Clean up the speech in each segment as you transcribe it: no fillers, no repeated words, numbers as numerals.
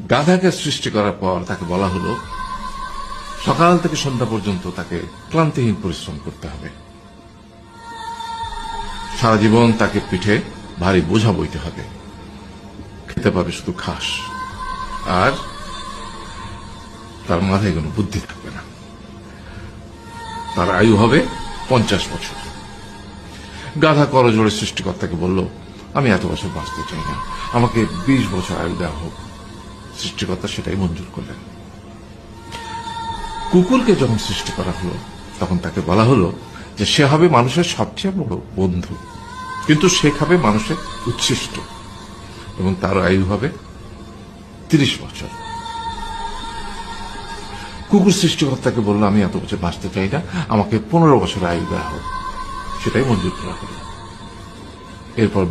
গাধাকে সৃষ্টি করার পর তাকে বলা হলো সকাল থেকে সন্ধ্যা পর্যন্ত তাকে ক্লান্তিহীন পরিশ্রম করতে হবে, সারা জীবন তাকে পিঠে ভারী বোঝা বইতে হবে, খেতে পাবে শুধু ঘাস, আর তার মাথায় কোনো বুদ্ধি থাকবে না। তার আয়ু হবে 50 বছর। গাধা করজোড়ে সৃষ্টিকর্তাকে বলল, আমি এত বছর বাঁচতে চাই না, আমাকে 20 বছর আয়ু দেওয়া হোক। সৃষ্টিকর্তা সেটাই মঞ্জুর করলেন। কুকুরকে যখন সৃষ্টি করা হলো তখন তাকে বলা হলো যে সে হবে মানুষের সবচেয়ে বড় বন্ধু, কিন্তু সে খাবে মানুষের উচ্ছিষ্ট, এবং তার আয়ু হবে 30 বছর। কুকুর সৃষ্টিকর্তাকে বলল, আমি এত বছর বাঁচতে চাই না, আমাকে 15 বছর আয়ু দেওয়া হোক। সেটাই মঞ্জুর করা হলো। এরপর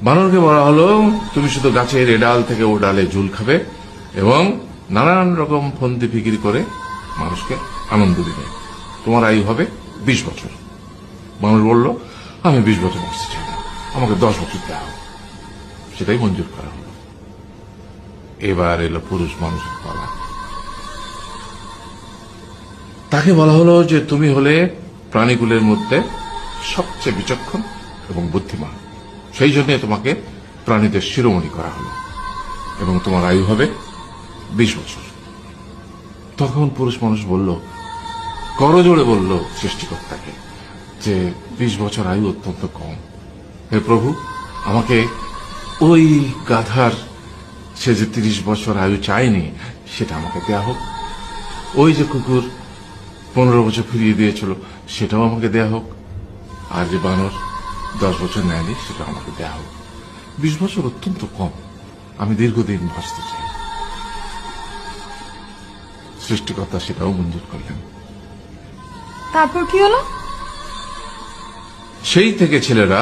বানরকে বলা হলো, তুমি শুধু গাছের এ ডাল থেকে ও ডালে ঝুল খাবে এবং নানান রকম ফন্দি ফিকির করে মানুষকে আনন্দ দিবে, তোমার আয়ু হবে 20 বছর। বানর বলল, আমি 20 বছর বাঁচতে চাই না, আমাকে 10 বছর দেওয়া হোক। সেটাই মঞ্জুর করা হলো। এবার এলো পুরুষ মানুষের পালা। তাকে বলা হলো যে তুমি হলে প্রাণীকুলের মধ্যে সবচেয়ে বিচক্ষণ এবং বুদ্ধিমান, সেই জন্য তোমাকে প্রাণীদের শিরোমণি করা হলো এবং তোমার আয়ু হবে 20 বছর। তখন পুরুষ মানুষ বলল, করজোড়ে বলল সৃষ্টিকর্তাকে যে 20 বছর আয়ু অত্যন্ত কম, হে প্রভু, আমাকে ওই গাধার সে যে 30 বছর আয়ু চায়নি সেটা আমাকে দেয়া হোক, ওই যে কুকুর 15 বছর ফিরিয়ে দিয়েছিল সেটাও আমাকে দেয়া হোক, আর যে বানর 10 বছর নেয়নি সেটা আমাকে দেয়া হোক। 20 বছর অত্যন্ত কম, আমি দীর্ঘদিন বাঁচতে চাই। সৃষ্টিকর্তা সেটাও মঞ্জুর করলেন। তারপর কি হলো? সেই থেকে ছেলেরা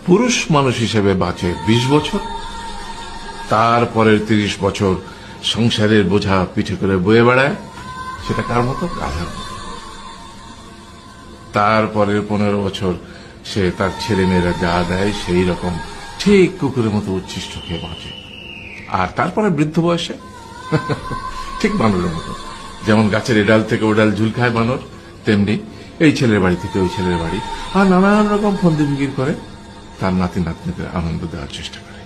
পুরুষ মানুষ হিসেবে বাঁচে 20 বছর, তারপরের 30 বছর সংসারের বোঝা পিঠে করে বয়ে বেড়ায়, সেটা কার মতো? গাধার মতো। তারপরের 15 বছর সে তার ছেলে মেয়েরা যা দেয় সেই রকম ঠিক কুকুরের মতো উচ্ছিষ্ট খেয়ে বাঁচে। আর তারপরে বৃদ্ধ বয়সে ঠিক বানরের মতো, যেমন গাছের এডাল থেকে ওডাল ঝুল খায় বানর, তেমনি এই ছেলের বাড়ি থেকে ওই ছেলের বাড়ি, আর নানান রকম ফন্দি ফিকির করে তার নাতি নাতনিদের আনন্দ দেওয়ার চেষ্টা করে।